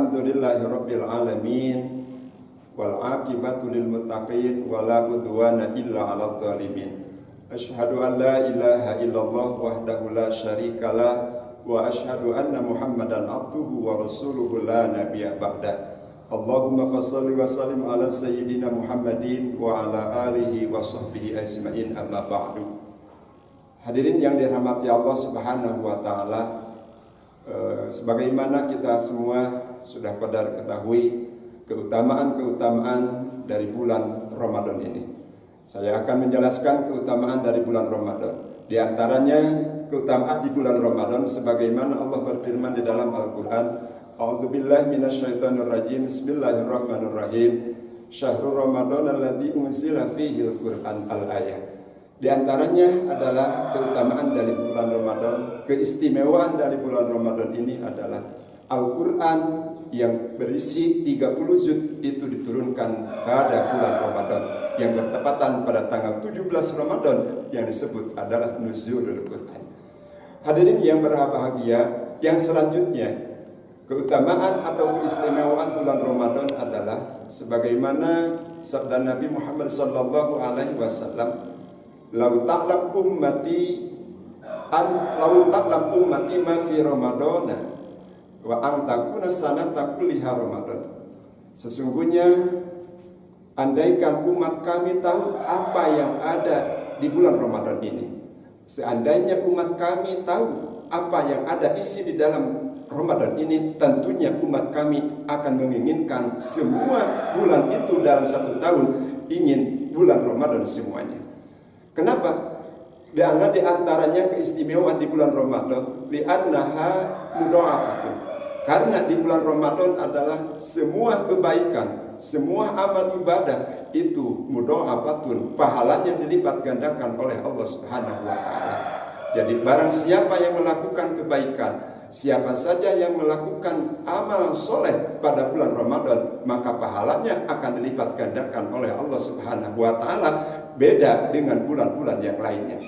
Alhamdulillahirabbil alamin wal aqibatu lil muttaqin wala udwana illa 'alal zalimin. Asyhadu an la ilaha illallah wahdahu la syarikalah wa asyhadu anna Muhammadan abduhu wa rasuluhu la nabiyya ba'da. Allahumma fassalli wa sallim ala sayyidina Muhammadin wa ala alihi wa sahbihi ajma'in, amma ba'du. Hadirin yang dirahmati Allah Subhanahu wa taala, sebagaimana kita semua sudah pada ketahui keutamaan-keutamaan dari bulan Ramadan ini. Saya akan menjelaskan keutamaan dari bulan Ramadan. Di antaranya keutamaan di bulan Ramadan sebagaimana Allah berfirman di dalam Al-Qur'an, A'udzubillahi minasyaitonir rajim. Bismillahirrahmanirrahim. Syahrul Ramadan alladzi unzila fihil Qur'an al-ayah. Di antaranya adalah keutamaan dari bulan Ramadan, keistimewaan dari bulan Ramadan ini adalah Al-Qur'an yang berisi 30 juz itu diturunkan pada bulan Ramadan yang bertepatan pada tanggal 17 Ramadan yang disebut adalah Nuzulul Quran. Hadirin yang berbahagia, yang selanjutnya keutamaan atau keistimewaan bulan Ramadan adalah sebagaimana sabda Nabi Muhammad sallallahu alaihi wasallam, "Lau ta'lam ummati ma fi Ramadana wa an takuna sanata kulliha Ramadan." Sesungguhnya andaikan umat kami tahu apa yang ada di bulan Ramadan ini, seandainya umat kami tahu apa yang ada isi di dalam Ramadan ini, tentunya umat kami akan menginginkan semua bulan itu dalam satu tahun, ingin bulan Ramadan semuanya. Kenapa? Karena di antaranya keistimewaan di bulan Ramadan, li'annaha mudha'afatun. Karena di bulan Ramadan adalah semua kebaikan, semua amal ibadah itu mudha'afatun, pahalanya dilipat gandakan oleh Allah Subhanahu wa taala. Jadi barang siapa yang melakukan kebaikan, siapa saja yang melakukan amal soleh pada bulan Ramadan, maka pahalanya akan dilipat gandakan oleh Allah Subhanahu wa taala, beda dengan bulan-bulan yang lainnya.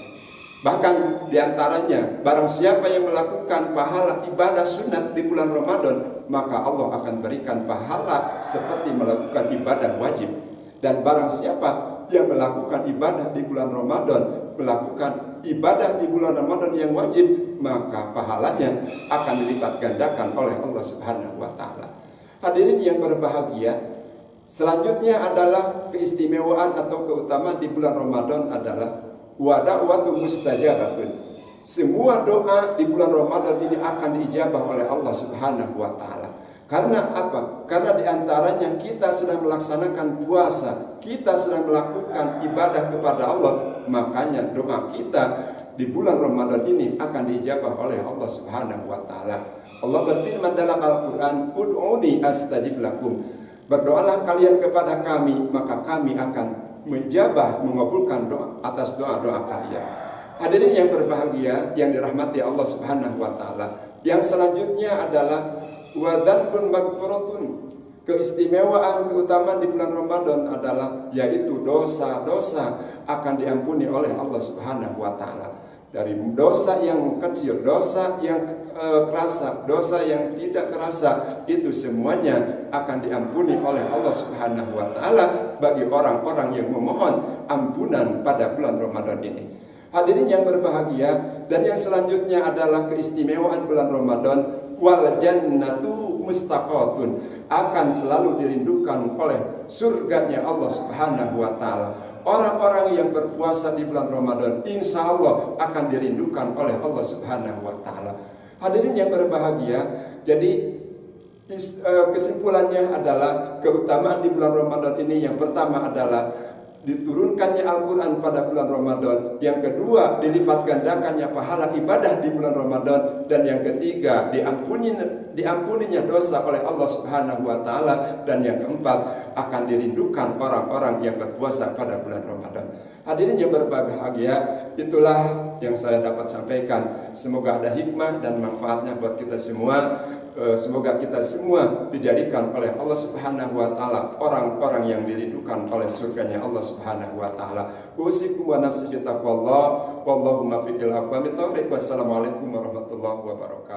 Bahkan diantaranya, barang siapa yang melakukan pahala ibadah sunat di bulan Ramadan, maka Allah akan berikan pahala seperti melakukan ibadah wajib. Dan barang siapa yang melakukan ibadah di bulan Ramadan, melakukan ibadah di bulan Ramadan yang wajib, maka pahalanya akan dilipat gandakan oleh Allah Subhanahu wa taala. Hadirin yang berbahagia, selanjutnya adalah keistimewaan atau keutamaan di bulan Ramadan adalah wa da'watu mustajabatun. Semua doa di bulan Ramadan ini akan diijabah oleh Allah Subhanahu wa taala. Karena apa? Karena diantaranya kita sedang melaksanakan puasa, kita sedang melakukan ibadah kepada Allah, makanya doa kita di bulan Ramadan ini akan diijabah oleh Allah Subhanahu wa taala. Allah berfirman dalam Al-Qur'an, "Ud'uni astajib lakum." Berdoalah kalian kepada kami, maka kami akan menjabah, mengabulkan doa atas doa-doa kalian. Hadirin yang berbahagia, yang dirahmati Allah Subhanahu wa taala. Yang selanjutnya adalah wadanbun magfuratun. Keistimewaan, keutamaan di bulan Ramadan adalah yaitu dosa-dosa akan diampuni oleh Allah Subhanahu wa taala. Dari dosa yang kecil, dosa yang kerasa, dosa yang tidak terasa, itu semuanya akan diampuni oleh Allah Subhanahu wa taala bagi orang-orang yang memohon ampunan pada bulan Ramadan ini. Hadirin yang berbahagia, dan yang selanjutnya adalah keistimewaan bulan Ramadan, wal jannatu mustaqatun, akan selalu dirindukan oleh surganya Allah Subhanahu wa taala. Orang-orang yang berpuasa di bulan Ramadan insya Allah akan dirindukan oleh Allah Subhanahu wa taala. Hadirin yang berbahagia, jadi kesimpulannya adalah keutamaan di bulan Ramadan ini, yang pertama adalah diturunkannya Al-Quran pada bulan Ramadan, yang kedua dilipat gandakannya pahala ibadah di bulan Ramadan, dan yang ketiga diampuninya dosa oleh Allah Subhanahu wa taala, dan yang keempat akan dirindukan orang-orang yang berpuasa pada bulan Ramadan. Hadirin yang berbahagia, itulah yang saya dapat sampaikan. Semoga ada hikmah dan manfaatnya buat kita semua. Semoga kita semua dijadikan oleh Allah Subhanahu wa taala orang-orang yang dirindukan oleh surganya Allah Subhanahu wa taala. Usikum wa nafsi bi taqwallah, wallahu muwaffiqil aqwamit thoriq. Wassalamualaikum warahmatullahi wabarakatuh.